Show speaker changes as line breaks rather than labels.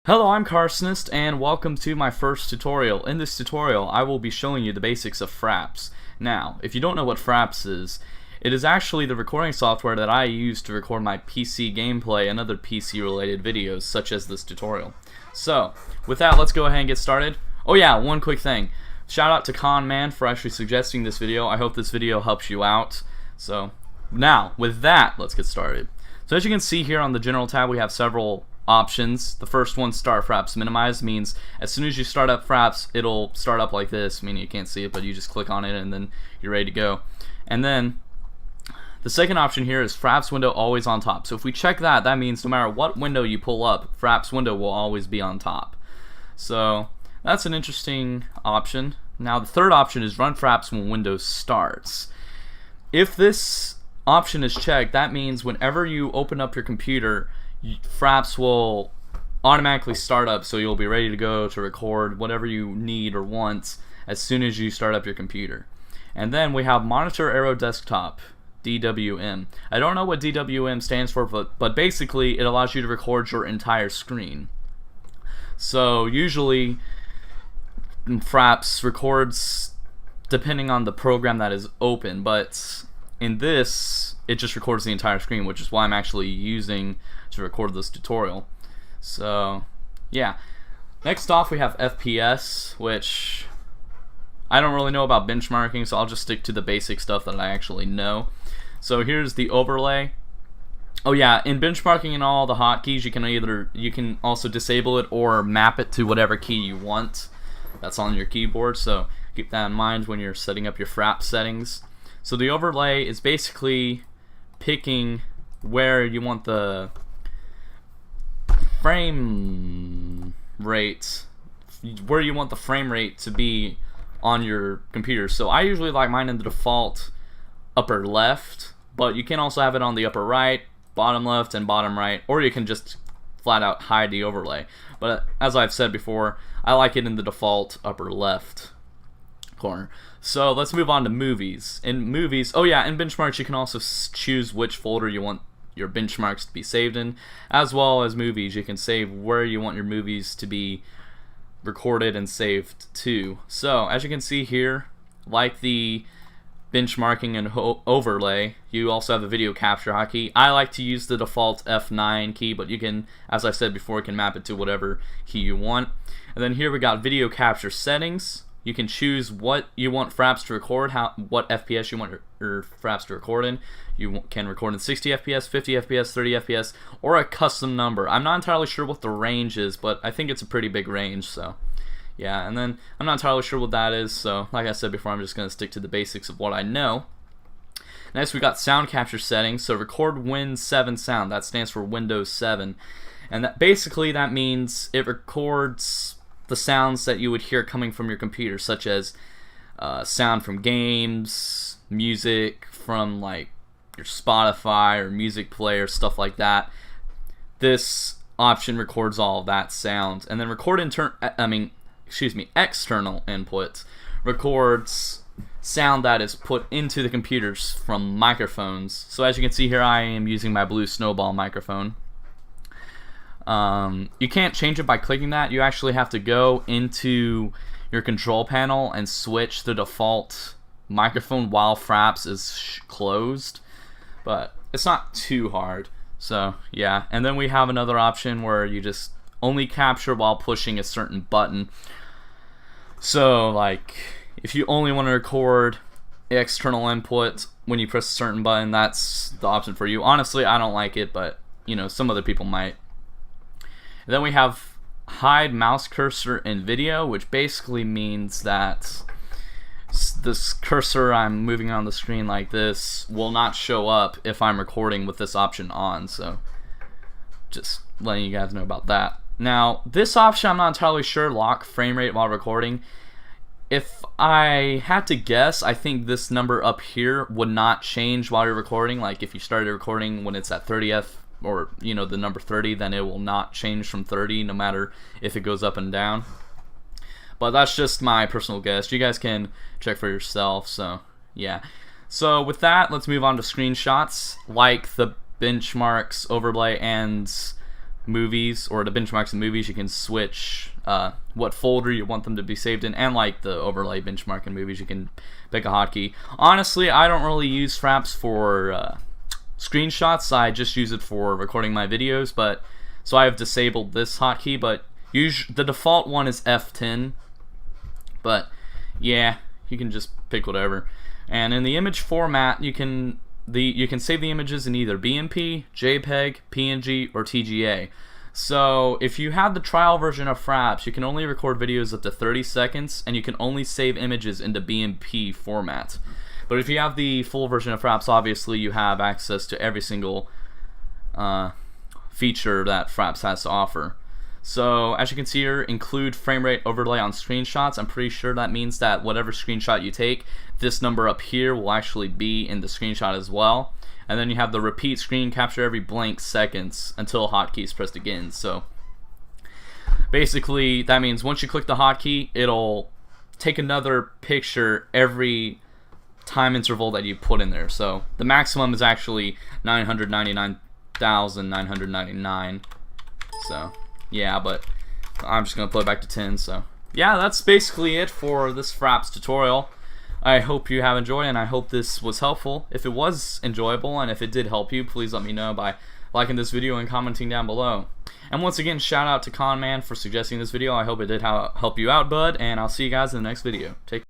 Hello, I'm Carsonist, and welcome to my first tutorial. In this tutorial, I will be showing you the basics of Fraps. Now, if you don't know what Fraps is, it is actually the recording software that I use to record my PC gameplay and other PC-related videos, such as this tutorial. So, with that, let's go ahead and get started. Oh yeah, one quick thing. Shout out to Conman for actually suggesting this video. I hope this video helps you out. So, now, with that, let's get started. So as you can see here on the General tab, we have several options. The first one, Start Fraps Minimize, means as soon as you start up Fraps, it'll start up like this, meaning you can't see it, but you just click on it and then you're ready to go. And then the second option here is Fraps window always on top. So if we check that, that means no matter what window you pull up, Fraps window will always be on top. So that's an interesting option. Now the third option is Run Fraps when Windows starts. If this option is checked, that means whenever you open up your computer, Fraps will automatically start up, so you'll be ready to go to record whatever you need or want as soon as you start up your computer. And then we have Monitor Arrow Desktop, DWM. I don't know what DWM stands for, but basically it allows you to record your entire screen. So usually Fraps records depending on the program that is open, but in this it just records the entire screen, which is why I'm actually using to record this tutorial. So yeah, next off we have FPS, which I don't really know about benchmarking, so I'll just stick to the basic stuff that I actually know. So here's the overlay. Oh yeah, in benchmarking and all the hotkeys, you can also disable it or map it to whatever key you want that's on your keyboard, so keep that in mind when you're setting up your Fraps settings. So the overlay is basically picking where you want the frame rate to be on your computer. So I usually like mine in the default upper left, but you can also have it on the upper right, bottom left, and bottom right, or you can just flat out hide the overlay. But as I've said before, I like it in the default upper left corner. So let's move on to movies. In movies, oh yeah, in benchmarks you can also choose which folder you want your benchmarks to be saved in, as well as movies. You can save where you want your movies to be recorded and saved to. So as you can see here, like the benchmarking and overlay, you also have the video capture hotkey. I like to use the default F9 key, but you can, as I said before, you can map it to whatever key you want. And then here we got video capture settings. You can choose what you want Fraps to record, what FPS you want your Fraps to record in. You can record in 60 FPS, 50 FPS, 30 FPS, or a custom number. I'm not entirely sure what the range is, but I think it's a pretty big range, so yeah. And then I'm not entirely sure what that is, so like I said before, I'm just going to stick to the basics of what I know. Next we got sound capture settings. So record Win 7 sound, that stands for Windows 7. And that basically that means it records the sounds that you would hear coming from your computer, such as sound from games, music from like your Spotify or music player, stuff like that. This option records all of that sound. And then external input records sound that is put into the computers from microphones. So as you can see here, I am using my Blue Snowball microphone. You can't change it by clicking that. You actually have to go into your control panel and switch the default microphone while Fraps is closed, but it's not too hard. So yeah, and then we have another option where you just only capture while pushing a certain button. So like if you only want to record external input when you press a certain button, that's the option for you. Honestly, I don't like it, but you know, some other people might. And then we have hide mouse cursor in video, which basically means that this cursor I'm moving on the screen like this will not show up if I'm recording with this option on. So just letting you guys know about that. Now this option, I'm not entirely sure, lock frame rate while recording. If I had to guess, I think this number up here would not change while you're recording. Like if you started recording when it's at 30th or you know the number 30, then it will not change from 30 no matter if it goes up and down. But that's just my personal guess. You guys can check for yourself. So yeah, so with that, let's move on to screenshots like the benchmarks overlay and movies or the benchmarks in movies, you can switch what folder you want them to be saved in, and like the overlay benchmark in movies, you can pick a hotkey. Honestly, I don't really use Fraps for screenshots. I just use it for recording my videos, but so I have disabled this hotkey, but the default one is F10, but yeah, you can just pick whatever. And in the image format, you can save the images in either BMP, JPEG, PNG, or TGA. So if you have the trial version of Fraps, you can only record videos up to 30 seconds, and you can only save images into BMP format. But if you have the full version of Fraps, obviously you have access to every single feature that Fraps has to offer. So as you can see here, include frame rate overlay on screenshots. I'm pretty sure that means that whatever screenshot you take, this number up here will actually be in the screenshot as well. And then you have the repeat screen capture every blank seconds until hotkey is pressed again. So basically that means once you click the hotkey, it'll take another picture every time interval that you put in there. So the maximum is actually 999,999. So yeah, but I'm just gonna play back to 10. So yeah, that's basically it for this Fraps tutorial. I hope you have enjoyed, and I hope this was helpful. If it was enjoyable, and if it did help you, please let me know by liking this video and commenting down below. And once again, shout out to Conman for suggesting this video. I hope it did help you out, bud, and I'll see you guys in the next video. Take care.